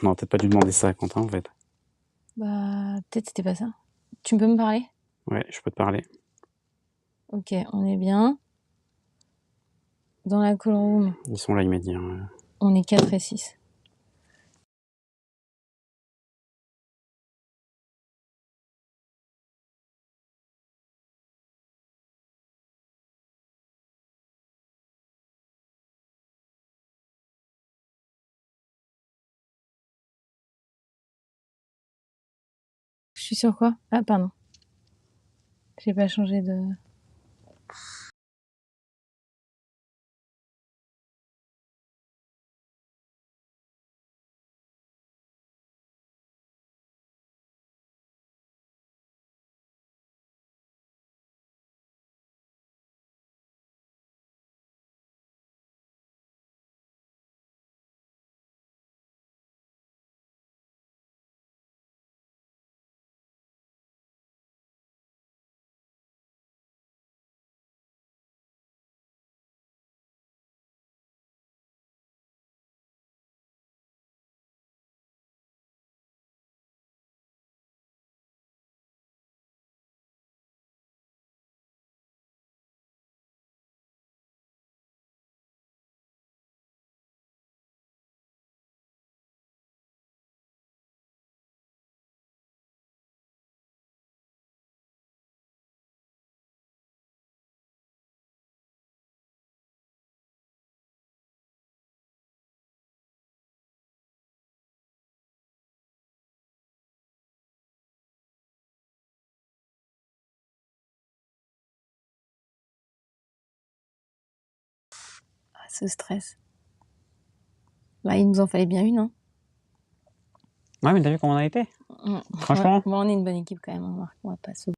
On n'aurait peut-être pas dû demander ça à Quentin, en fait. Bah, peut-être c'était pas ça. Tu peux me parler? Ouais, je peux te parler. Ok, on est bien. Dans la call room, Ils sont là, il m'a dit. on est 4 et 6. Je suis sur quoi? Ah, pardon. J'ai pas changé de... Ah, ce stress. Bah, il nous en fallait bien une, hein. Ouais, mais t'as vu comment on a été? Franchement. Ouais. Bon, on est une bonne équipe quand même, hein, on va pas se...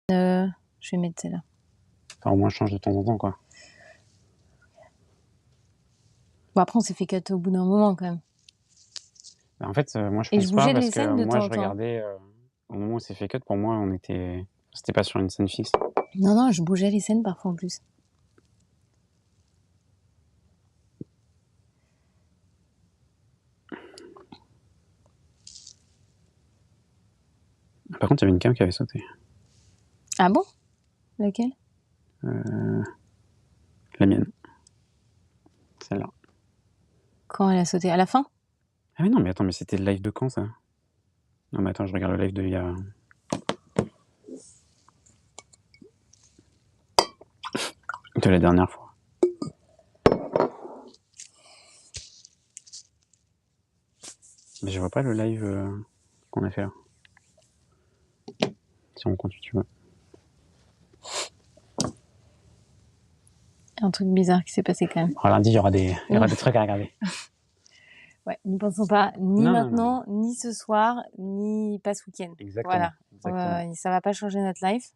Je vais mettre celle-là. Enfin, au moins, je change de temps en temps, quoi. Bon, après, on s'est fait cut au bout d'un moment, quand même. Bah, en fait, moi, je Et pense je pas bougeais parce les que scènes de moi, temps je en temps. regardais au moment où c'est fait cut. Pour moi, on était, c'était pas sur une scène fixe. Non, je bougeais les scènes parfois en plus. Par contre, il y avait une cam qui avait sauté. Ah bon? Laquelle? La mienne. Celle-là. Quand elle a sauté? À la fin? Ah mais non, mais attends, mais c'était le live de quand, ça? Non, mais attends, je regarde le live de il y a... de la dernière fois. Mais je vois pas le live qu'on a fait là. Si on compte, tu veux. Un truc bizarre qui s'est passé quand même. Alors, lundi, il y aura des trucs à regarder. Ouais, n'y pensons pas, ni Non, maintenant, non. ni ce soir, ni pas ce week-end. Exactement. Voilà. Exactement. Ça va pas changer notre life.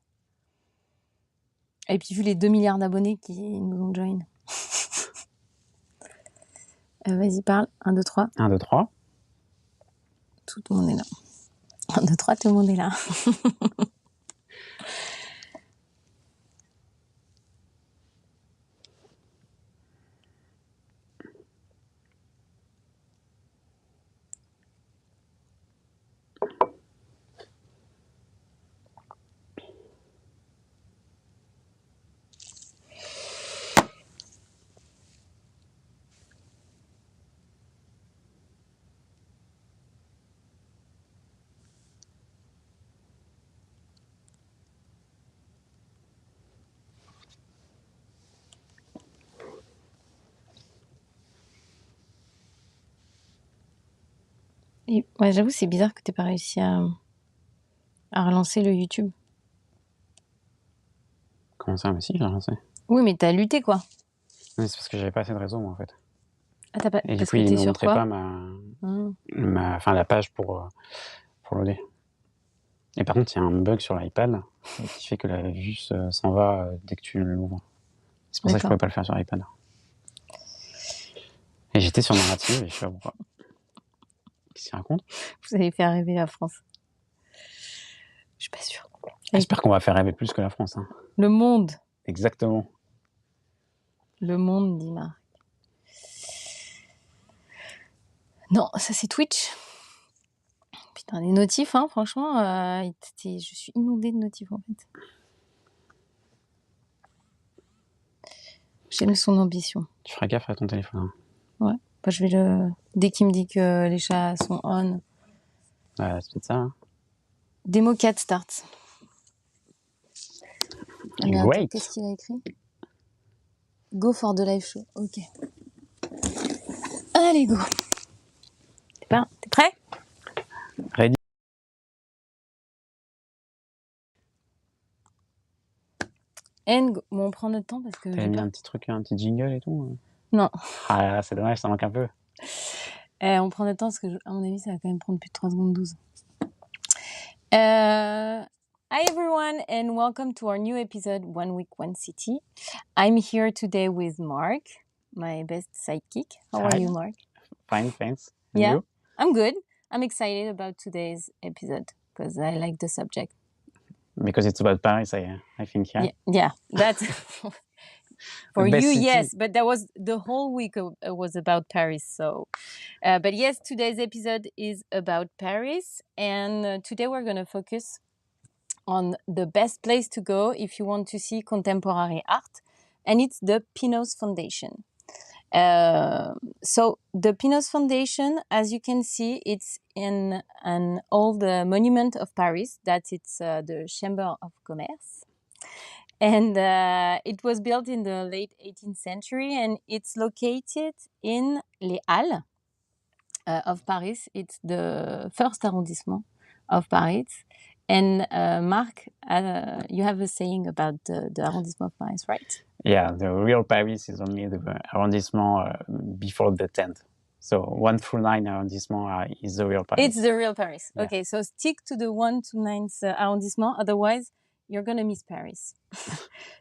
Et puis, vu les 2 milliards d'abonnés qui nous ont join. Vas-y, parle. 1, 2, 3. 1, 2, 3. Tout le monde est là. 1, 2, 3, tout le monde est là. Et, ouais, j'avoue, c'est bizarre que t'aies pas réussi à relancer le YouTube. Comment ça? Mais si, j'ai relancé. Oui, mais t'as lutté, quoi. Mais c'est parce que j'avais pas assez de réseau, moi, en fait. Ah, t'as pas... Et du Parce coup, que il t'es ne sur montrait quoi? pas enfin, la page pour loader. Et par contre, il y a un bug sur l'iPad qui fait que la vue s'en va dès que tu l'ouvres. C'est pour ça que je pouvais pas le faire sur l'iPad. Et j'étais sur Narative et je sais pas pourquoi. Qu'est-ce qu'il raconte? Vous allez faire rêver la France. Je suis pas sûre. J'espère qu'on va faire rêver plus que la France. Hein. Le monde. Exactement. Le monde, dit Marc. Non, ça c'est Twitch. Putain, les notifs, hein, franchement, je suis inondée de notifs, en fait. J'aime son ambition. Tu feras gaffe à ton téléphone. Hein. Ouais. Bah, je vais le... Dès qu'il me dit que les chats sont on. Ouais, c'est peut-être ça. Hein. Demo 4 start. Ah, mais attends, Great. qu'est-ce qu'il a écrit? Go for the live show. Ok. Allez, go. T'es prêt? Ready. And go. Bon, on prend notre temps parce que... T'avais mis un petit truc, un petit jingle et tout? Non. Ah, c'est dommage, ça manque un peu. On prend notre temps parce que, à mon avis, ça va quand même prendre plus de 3 secondes 12. Hi everyone and welcome to our new episode, One Week, One City. I'm here today with Mark, my best sidekick. How are you, Mark? Fine, thanks. And yeah, you? I'm good. I'm excited about today's episode because I like the subject. Because it's about Paris, I think, yeah. Yeah, that's... For you, city. yes, but that was the whole week was about Paris. So, but yes, today's episode is about Paris, and today we're going to focus on the best place to go if you want to see contemporary art, and it's the Pinault's Foundation. So the Pinault's Foundation, as you can see, it's in an old monument of Paris. That's the Chamber of Commerce. And it was built in the late 18th century, and it's located in Les Halles of Paris. It's the first arrondissement of Paris. And Marc, you have a saying about the arrondissement of Paris, right? Yeah, the real Paris is only the arrondissement before the 10th. So 1 through 9 arrondissement is the real Paris. It's the real Paris. Yeah. Okay, so stick to the 1 to 9th arrondissement, otherwise you're going to miss Paris.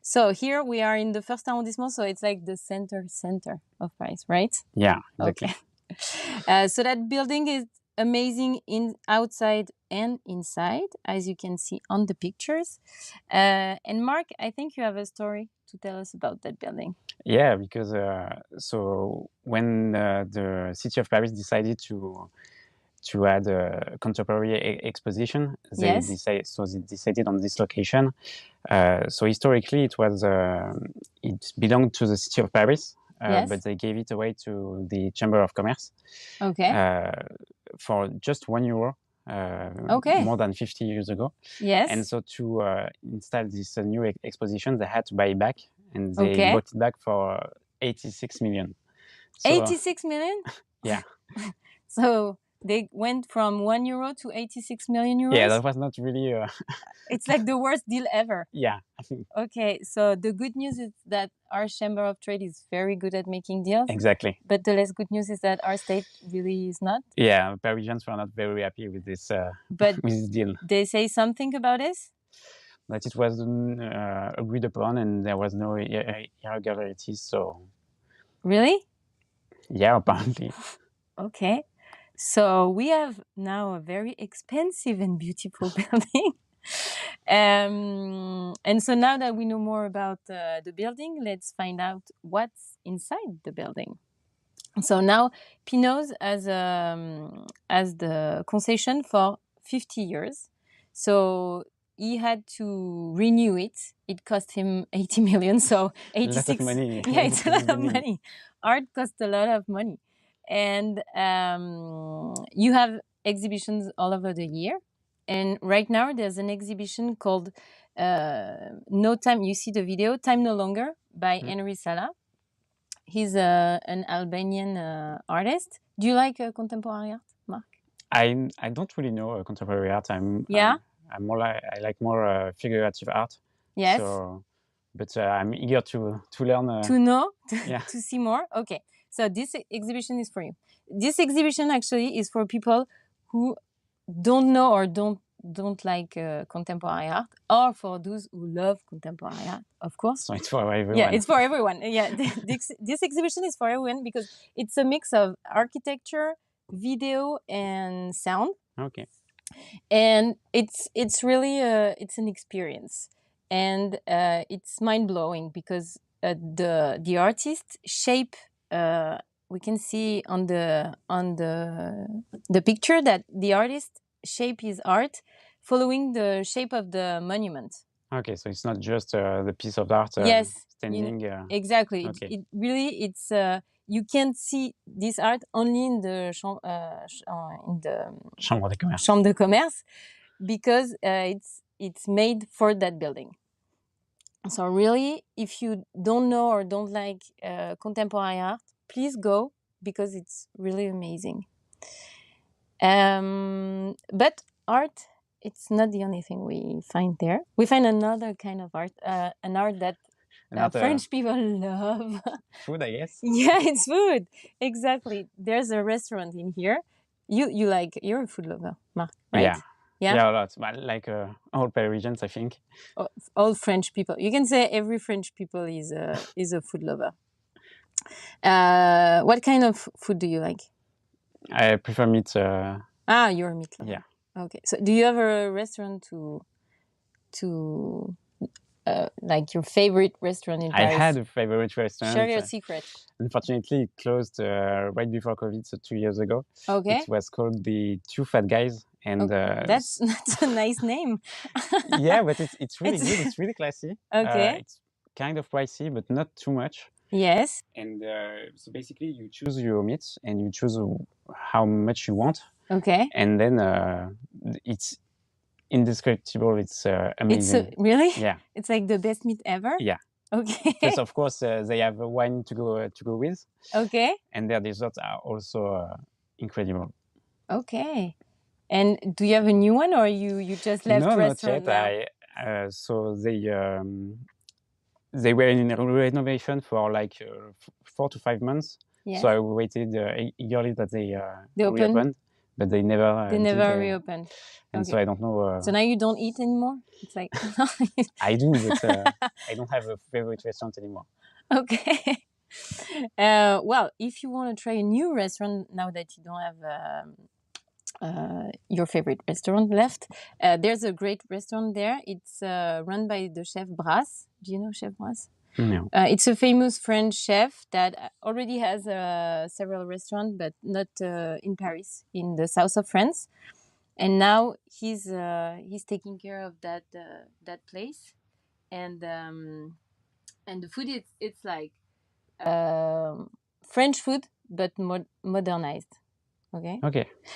So here we are in the first arrondissement, so it's like the center of Paris, right? Yeah, exactly. Okay. So that building is amazing outside and inside, as you can see on the pictures. And Mark, I think you have a story to tell us about that building. Yeah, because so when the city of Paris decided to add a contemporary exposition, they decided on this location. So historically, it belonged to the city of Paris, but they gave it away to the Chamber of Commerce. Okay. For just €1. More than 50 years ago. Yes. And so to install this new exposition, they had to buy it back, and they bought it back for 86 million. So, 86 million? Yeah. So they went from €1 to 86 million euros? Yeah, that was not really... It's like the worst deal ever. Yeah. Okay, so the good news is that our Chamber of Trade is very good at making deals. Exactly. But the less good news is that our state really is not. Yeah, Parisians were not very happy with this, with this deal. They say something about this? That it was agreed upon and there was no irregularities, so... Really? Yeah, apparently. Okay. So we have now a very expensive and beautiful building. And so now that we know more about the building, let's find out what's inside the building. So now Pinault's has the concession for 50 years. So he had to renew it. It cost him 80 million. So 86. A lot of money. Yeah, it's a lot of money. Art costs a lot of money. And you have exhibitions all over the year. And right now there's an exhibition called No Time. You see the video, Time No Longer by Henry Sala. He's an Albanian artist. Do you like contemporary art, Mark? I don't really know contemporary art. I'm more like I like more figurative art. Yes. So, but I'm eager to learn. To know, yeah. to see more. Okay. So this exhibition is for you. This exhibition actually is for people who don't know or don't like contemporary art, or for those who love contemporary art, of course. So it's for everyone. Yeah, it's for everyone. Yeah, this exhibition is for everyone because it's a mix of architecture, video, and sound. Okay. And it's really it's an experience, and it's mind blowing because the artist shape. We can see on the picture that the artist shape his art following the shape of the monument. Okay, so it's not just the piece of art yes, standing. Exactly. Okay. It really it's you can see this art only in the Chambre de commerce. Chambre de commerce because it's made for that building. So really, if you don't know or don't like contemporary art, please go because it's really amazing. But art, it's not the only thing we find there. We find another kind of art, an art that French people love. Food, I guess. Yeah, it's food. Exactly. There's a restaurant in here. You're a food lover, Marc, right? Yeah, a lot. But like all Parisians, I think. All French people. You can say every French people is a food lover. What kind of food do you like? I prefer meat. You're a meat lover. Yeah. Okay. So do you have a restaurant like your favorite restaurant in Paris? I had a favorite restaurant. Share your secret. Unfortunately, it closed right before COVID, so 2 years ago. Okay. It was called the Two Fat Guys, and that's a nice name. Yeah, but it's really good. It's really classy. Okay. It's kind of pricey, but not too much. Yes. And so basically, you choose your meat and you choose how much you want. Okay. And then it's indescribable. It's amazing. It's really? Yeah. It's like the best meat ever? Yeah. Okay. Plus, of course, they have wine to go with. Okay. And their desserts are also incredible. Okay. And do you have a new one, or you just left restaurant not yet? Now? So they were in renovation for like 4 to 5 months. Yes. So I waited eagerly that they reopened, but they never reopened. And so I don't know. So now you don't eat anymore? It's like I do, but I don't have a favorite restaurant anymore. Okay. Well, if you want to try a new restaurant now that you don't have your favorite restaurant left, there's a great restaurant there. It's run by the chef Brasse. Do you know Chef Brasse? No. It's a famous French chef that already has several restaurants, but not in Paris, in the south of France. And now he's taking care of that place, and the food it's like French food but modernized. Okay.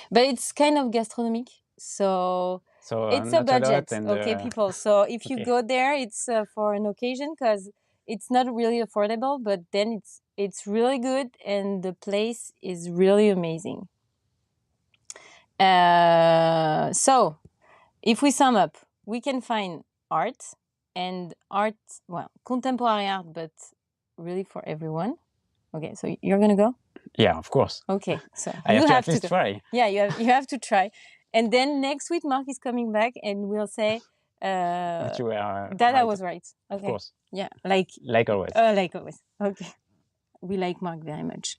But it's kind of gastronomic, so it's a budget. Okay, people. So if you go there, it's for an occasion because it's not really affordable. But then it's really good, and the place is really amazing. So if we sum up, we can find art, well, contemporary art, but really for everyone. Okay, so you're gonna go? Yeah, of course. Okay, so I have to at least try. Yeah, you have to try. And then next week, Marc is coming back, and we'll say that you were that I was right. Okay. Of course. Yeah, like always. Like always. Okay. We like Marc very much.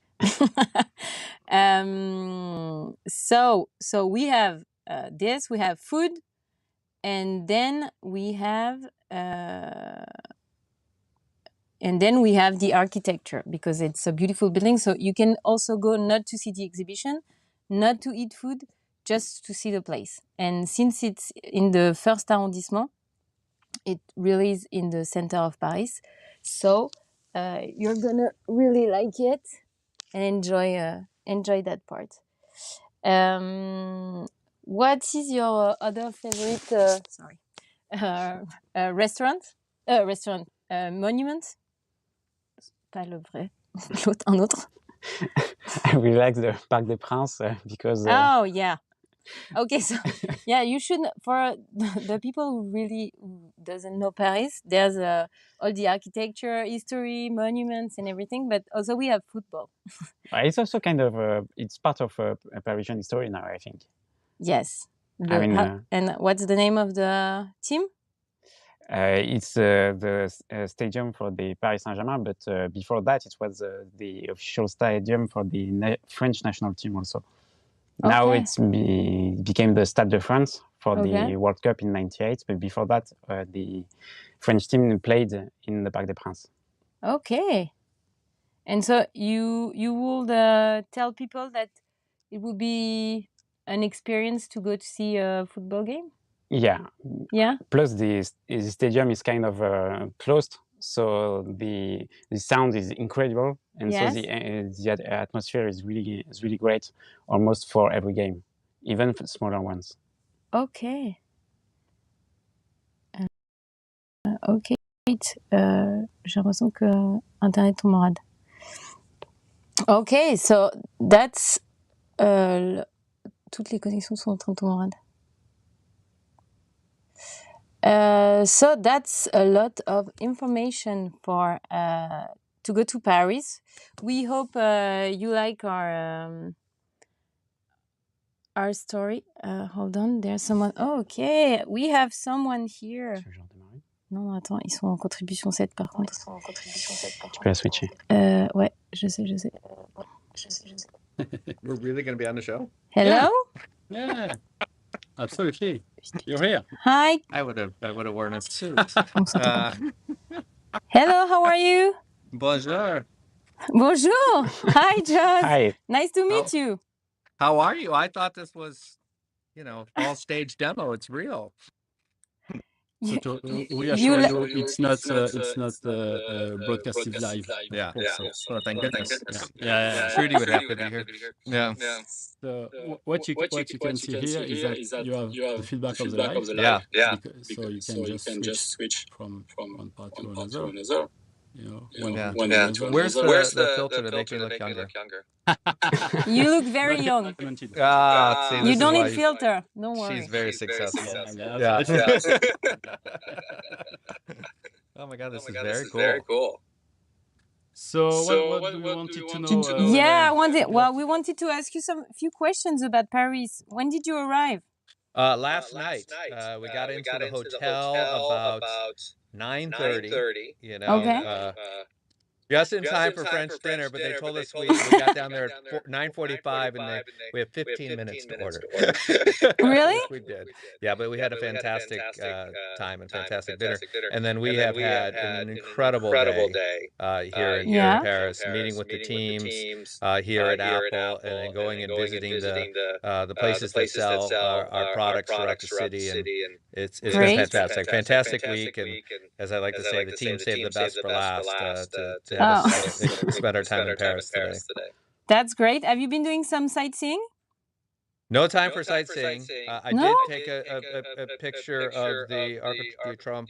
So we have this. We have food, and then we have the architecture, because it's a beautiful building. So you can also go not to see the exhibition, not to eat food, just to see the place. And since it's in the first arrondissement, it really is in the center of Paris. So you're gonna really like it and enjoy that part. What is your other favorite restaurant? Monument? Pas le vrai. Un autre. We like the Parc des Princes because. Oh yeah, Okay, so yeah, you should, for the people who really doesn't know Paris, there's all the architecture, history, monuments and everything, but also we have football. It's also kind of, it's part of Parisian history now, I think. Yes. And what's the name of the team? It's the stadium for the Paris Saint-Germain, but before that, it was the official stadium for the French national team also. Okay. Now it's became the Stade de France for the World Cup in '98, but before that, the French team played in the Parc des Princes. Okay. And so you would tell people that it would be an experience to go to see a football game? Yeah. Yeah. Plus the stadium is kind of closed, so the sound is incredible, and yes. So the atmosphere is really great, almost for every game, even for smaller ones. Okay. Ok. J'ai l'impression que Internet tombe en rade. Okay, so that's toutes les connexions sont en train de tomber en rade. So that's a lot of information for to go to Paris. We hope you like our story. Hold on, there's someone. Oh, okay, we have someone here. Non, attends, ils sont en contribution 7 par contre. Tu peux la switcher. Ouais, je sais. We're really going to be on the show? Hello? Yeah. Absolutely. You're here. Hi. I would have worn a suit. Hello, how are you? Bonjour. Bonjour. Hi, Joss. Hi. Nice to meet you. How are you? I thought this was, all stage demo. It's real. We are sure it's not broadcasted live. Yeah. So thank goodness. Yeah. Trudy would have to be here. Yeah. So what you can see here is that you have the feedback of the live. Yeah. So you can just switch from one part to another. Where's the filter to make me look younger? You look very young. See, you don't need filter. Don't worry. She's very successful. Yeah. Oh my God, this is very cool. So what do you wanted to know? Well, we wanted to ask you few questions about Paris. When did you arrive? Last night. We got into the hotel about 9:30. Okay. Just in time for French dinner, but they told us we got down there at 9:45 and we have 15 minutes to order. Really? We did. Yeah, but we had a fantastic time and fantastic dinner. And then we have had an incredible day here in Paris, meeting with the teams here at Apple, and then going and visiting the places that sell our products throughout the city. And it's been fantastic. Fantastic week. And as I like to say, the team saved the best for last to have us spend our time in Paris today. That's great. Have you been doing some sightseeing? No time for sightseeing. I did take a picture of the Arc de Triomphe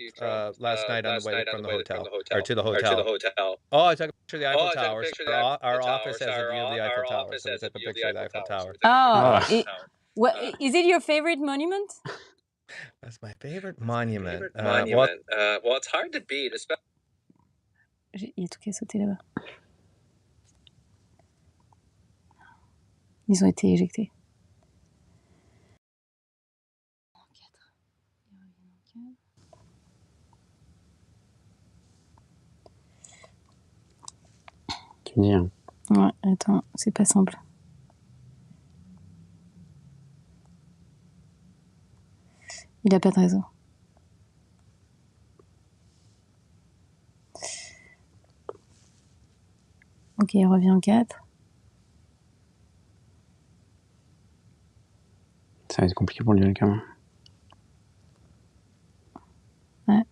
last night on the way from the hotel, or to the hotel. Oh, I took a picture of the Eiffel Tower. Our office has a view of the Eiffel Tower, so we took a picture of the Eiffel Tower. Is it your favorite monument? That's my favorite monument. Well, it's hard to beat, especially. Il y a tout qui est sauté là-bas. Ils ont été éjectés. Tu me dis, hein. Ouais, attends, c'est pas simple. Il a pas de réseau. Ok, il revient en 4. Ça va être compliqué pour lui quand même. Ouais.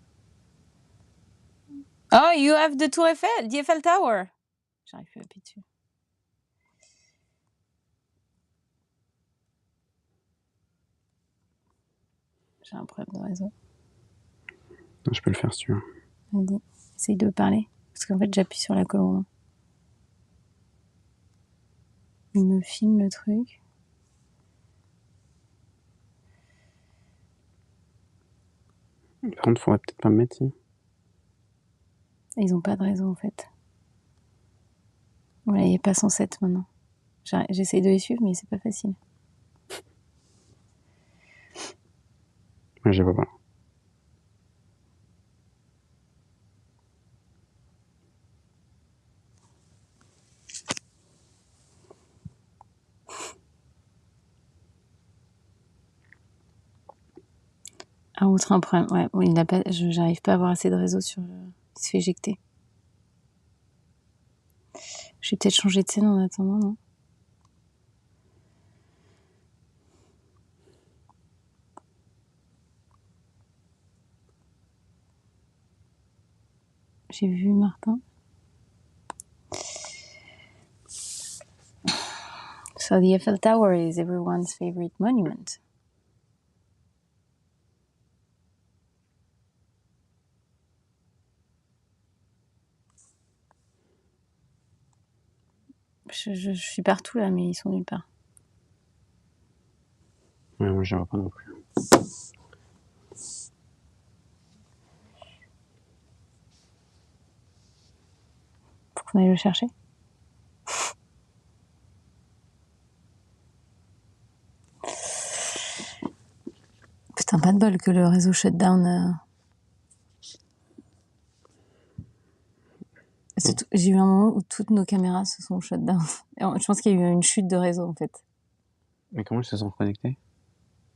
Oh, you have the Tour Eiffel, the Eiffel Tower. J'arrive plus à appuyer dessus. J'ai un problème de réseau. Je peux le faire si tu veux. Vas-y, essaye de parler. Parce qu'en fait, j'appuie sur la colonne. Il me filme le truc. Par contre, faudrait peut-être pas me mettre ici. Ils ont pas de réseau en fait. Voilà, il est pas 107 maintenant. J'essaie de les suivre, mais c'est pas facile. Moi, je vois pas. Ah, outre un problème. Ouais, bon, il n'a pas. J'arrive pas à avoir assez de réseau sur le. Il se fait éjecter. Je vais peut-être changer de scène en attendant, non? J'ai vu Martin. So the Eiffel Tower is everyone's favorite monument. Je suis partout là, mais ils sont nulle part. Ouais, moi, je vois pas non plus. Faut qu'on aille le chercher. Putain, pas de bol que le réseau shutdown. J'ai eu un moment où toutes nos caméras se sont shutdown. Je pense qu'il y a eu une chute de réseau en fait. Mais comment ils se sont connectés?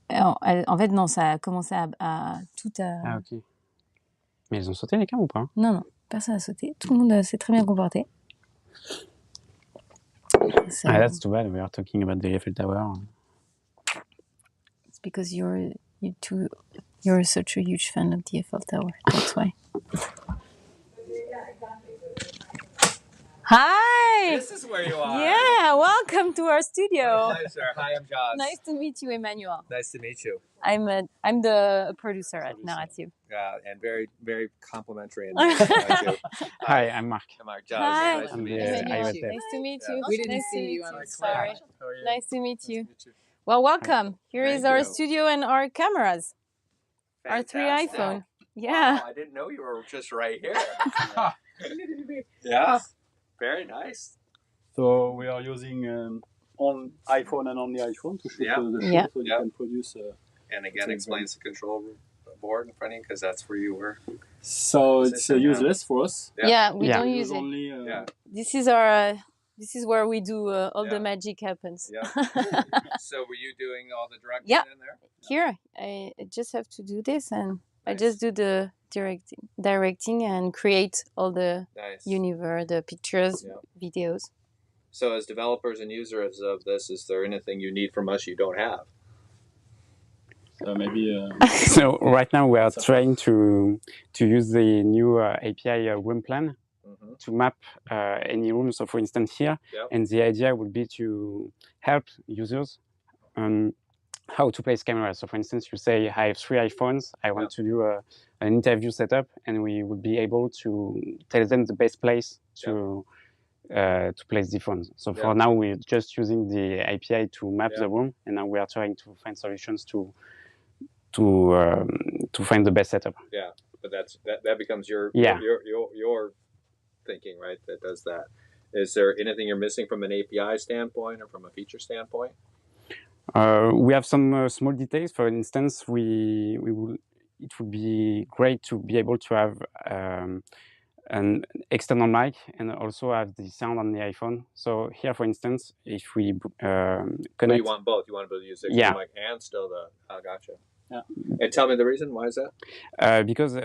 En fait, non, ça a commencé à tout à. Ah, ok. Mais ils ont sauté les cams ou pas? Non, personne n'a sauté. Tout le monde s'est très bien comporté. So, that's too bad. We are talking about the Eiffel Tower. It's because you're such a huge fan of the Eiffel Tower. That's why. Hi! This is where you are. Yeah, welcome to our studio. Hi, sir. Hi, I'm Josh. Nice to meet you, Emmanuel. Nice to meet you. I'm the producer at Narative. And very, very complimentary. And nice to Hi, I'm Mark. I'm Mark. Josh. Hi. Nice to I'm meet the you. iOS Nice dev. to meet you. We didn't see you. Sorry. How are you? Nice to meet you. Nice to meet you. Well, welcome. Here is Thank our you. studio and our cameras. Our 3 Fantastic. iPhone. Yeah. Wow, I didn't know you were just right here. Yeah. Very nice. So we are using on iPhone and only iPhone to shoot the show, so you can produce. And again, explains the control board in front of you because that's where you were. So it's useless for us. Yeah, we don't We use it. only, This is our. This is where we do all the magic happens. Yeah. So were you doing all the directing in there? Here, I just have to do this, and I just do the directing and create all the universe, the pictures, videos. So as developers and users of this, is there anything you need from us you don't have? Maybe. So right now we are trying to use the new API room plan to map any room. So for instance here, and the idea would be to help users how to place cameras. So for instance, you say, I have 3 iPhones, I want to do an interview setup, and we would be able to tell them the best place to place the phones. So for now, we're just using the API to map the room, and now we are trying to find solutions to find the best setup. Yeah, but that becomes your thinking, right? That does that. Is there anything you're missing from an API standpoint or from a feature standpoint? We have some small details. For instance, it would be great to be able to have an external mic and also have the sound on the iPhone. So here, for instance, if we connect... you want both. You want to be able to use the external mic and still the... Oh, gotcha. Yeah. And tell me the reason. Why is that? Because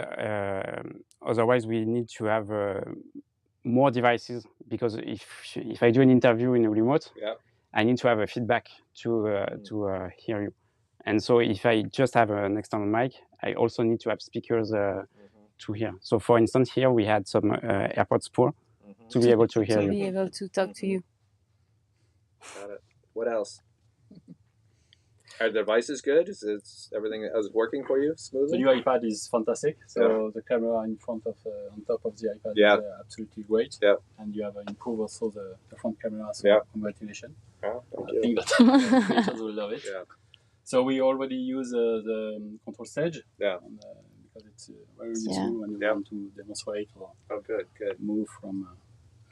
otherwise we need to have more devices. Because if I do an interview in a remote, I need to have a feedback to hear you. And so if I just have an external mic, I also need to have speakers to hear. So for instance, here we had some AirPods Pro to be able to hear you. To be able to talk to you. Got it. What else? Are the devices good? Is everything working for you smoothly? The new iPad is fantastic. So the camera in front of, on top of the iPad is absolutely great. Yeah. And you have improved also the front camera. So congratulations. Oh, thank I you. think that creators will love it. Yeah. So we already use the control stage. Yeah. because it's very useful when you want to demonstrate or move from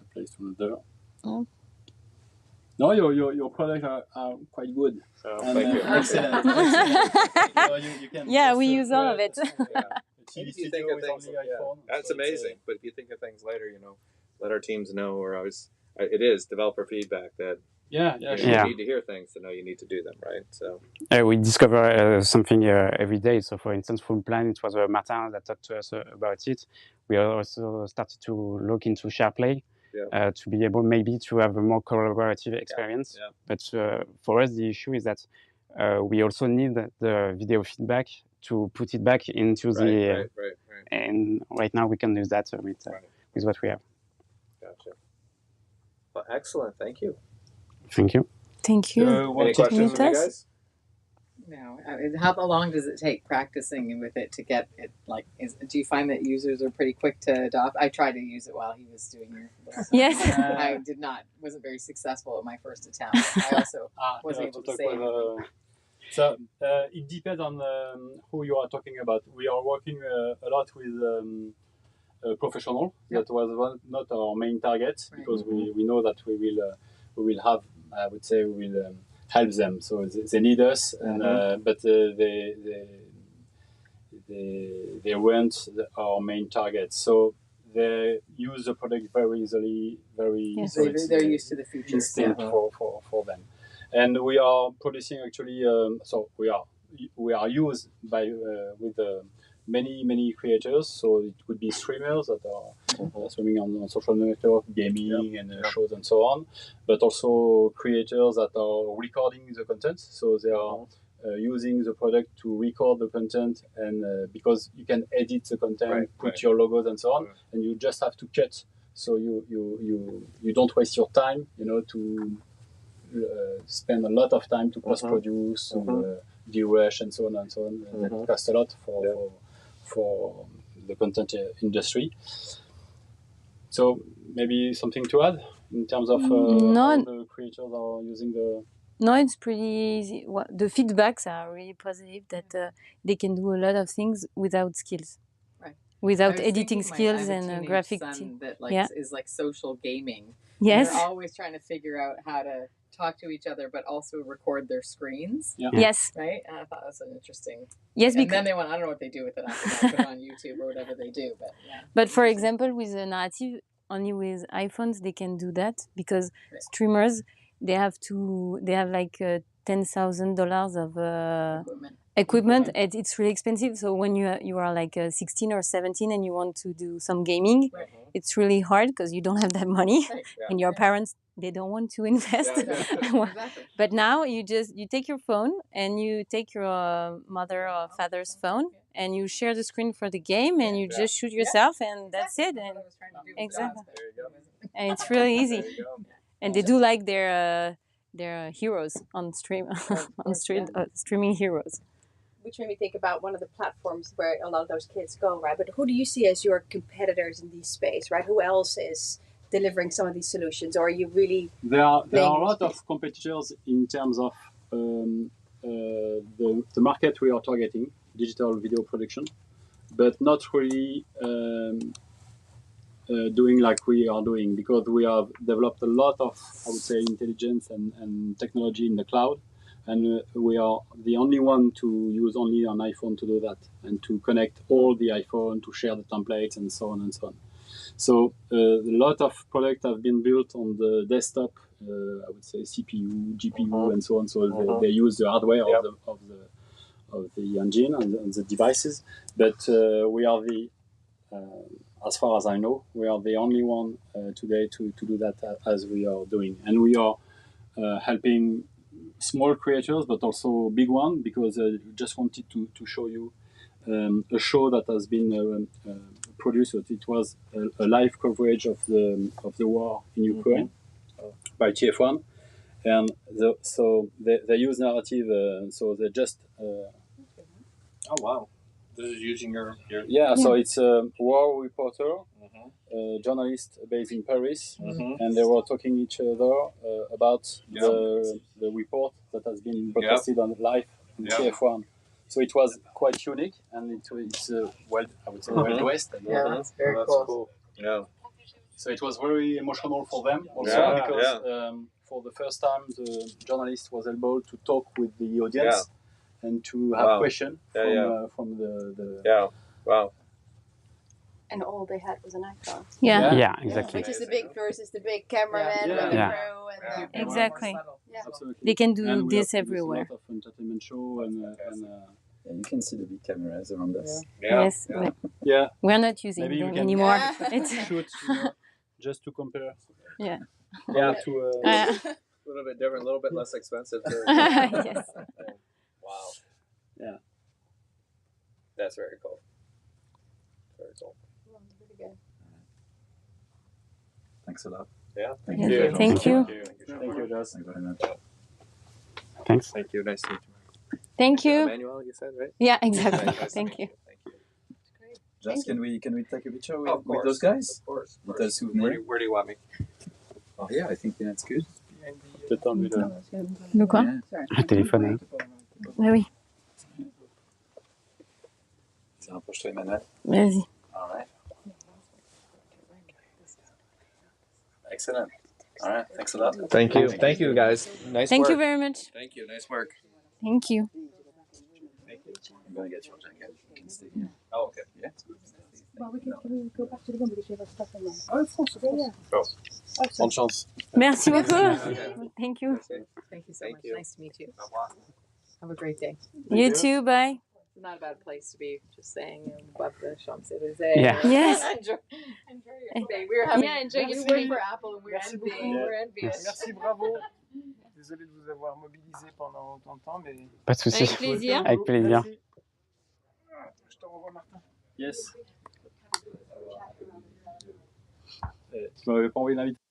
a place to another. No, your products are quite good. Thank you. Excellent. You can we use all of it. If you think of things, that's amazing. But if you think of things later, let our teams know. We're always it is developer feedback that you need to hear things to know you need to do them, right? So we discover something every day. So, for instance, Full Plan, it was Martin that talked to us about it. We also started to look into SharePlay to be able maybe to have a more collaborative experience. But for us, the issue is that we also need the video feedback to put it back into the... Right. And right now we can use that with what we have. Gotcha. Well, excellent. Thank you. Thank you. Thank you. Any questions from you guys? No. How long does it take practicing with it to get it? Do you find that users are pretty quick to adopt? I tried to use it while he was doing your. Yes. I wasn't very successful at my first attempt. I also wasn't able to say anything. So it depends on who you are talking about. We are working a lot with professional. That was not our main target because we know that we will have. I would say we will help them. So they need us, but they weren't our main target. So they use the product very easily, they're used to the features. Instinct for them. And we are producing actually. So we are used by with many creators. So it could be streamers that are streaming on social network, gaming and shows and so on. But also creators that are recording the content. So they are using the product to record the content, and because you can edit the content, put your logos and so on, and you just have to cut. So you don't waste your time, to spend a lot of time to post-produce, de-rush, and so on and so on. And that costs a lot for the content industry. So maybe something to add in terms of how the creators are using the... No, it's pretty easy. The feedbacks are really positive that they can do a lot of things without skills. Without editing skills and graphic. That is like social gaming. Yes. They're always trying to figure out how to talk to each other, but also record their screens. Yes. Right? And I thought that was an interesting. Yes, and then they I don't know what they do with it after that, put it on YouTube or whatever they do. But But for example, with the Narative, only with iPhones they can do that because streamers they have like $10,000 of equipment, and it's really expensive. So when you are like 16 or 17 and you want to do some gaming, it's really hard because you don't have that money, and your parents they don't want to invest. But now you take your phone and you take your mother or father's phone and you share the screen for the game and you just shoot yourself and that's it. And exactly, and it's really easy. And they do like their heroes on stream streaming heroes. Which made me think about one of the platforms where a lot of those kids go, right? But who do you see as your competitors in this space, right? Who else is delivering some of these solutions, or are you really? There are a lot of competitors in terms of the market we are targeting, digital video production, but not really doing like we are doing, because we have developed a lot of, I would say, intelligence and technology in the cloud. And we are the only one to use only an iPhone to do that and to connect all the iPhone, to share the templates and so on and so on. So a lot of products have been built on the desktop, I would say CPU, GPU, and so on. So they use the hardware of the engine and the devices. But we are as far as I know, we are the only one today to do that as we are doing. And we are helping small creators, but also big one, because I just wanted to show you a show that has been produced. It was a live coverage of the war in Ukraine by TF1, and so they use Narative. So they just. Oh wow! This is using your. So it's a war reporter, journalist based in Paris, and they were talking each other about the report that has been broadcasted on live on TF1. So it was quite unique, and it's well, I would say well dressed. Yeah, that's very cool. Yeah. So it was very emotional for them also because for the first time the journalist was able to talk with the audience and to have questions from the Wow. And all they had was an iPhone. Yeah, exactly. Which is the big versus the big cameraman with the crew and exactly. Absolutely. They can do and this we everywhere. a lot of entertainment show and you can see the big cameras around us. Yes. We're not using maybe them we can anymore. It's shoot just to compare. Yeah. To a little bit different, a little bit less expensive too. Yes. Wow. Yeah. That's very cool. Very cool. Thanks a lot. Yeah. Thank you. Thank you, Thanks Joss. very much. Thanks. Thank you. Nice to meet you. Thank you. Emmanuel, you said, right? Yeah, exactly. Nice to Thank you. meet Thank you. Just can we take a picture with, Of course, those guys? Of course. With a souvenir? Where do you want me? Oh yeah, I think that's good. Peut-être enlever Le quoi? Yeah. Un téléphone. Hein. Ah oui. Rapproche-toi, Emmanuel. Vas-y. All right. Excellent. All right. Thanks a lot. Thank you. Thank you, guys. Nice Thank work. you very much. Thank you. Nice work. Thank you. I'm gonna get your jacket. You can stay here. Oh, okay. Yeah. Well, can we go back to the room because you have stuff in there? Oh, of course. Bonne chance. Merci beaucoup. Thank you. Thank you so Thank much. you. Nice to meet you. Have a great day. You too. Bye. It's not a bad place to be, just saying, above the Champs-Élysées. Yeah. Yes. enjoy your day. We were having, enjoy we your work day. for Apple and we're envying. We're envious. Merci, bravo. Désolé de vous avoir mobilisé pendant autant de temps, mais... Pas de souci. Avec plaisir. Avec plaisir. Merci. Je te revois, Martin. Yes. Tu m'avais pas envoyé l'invitation.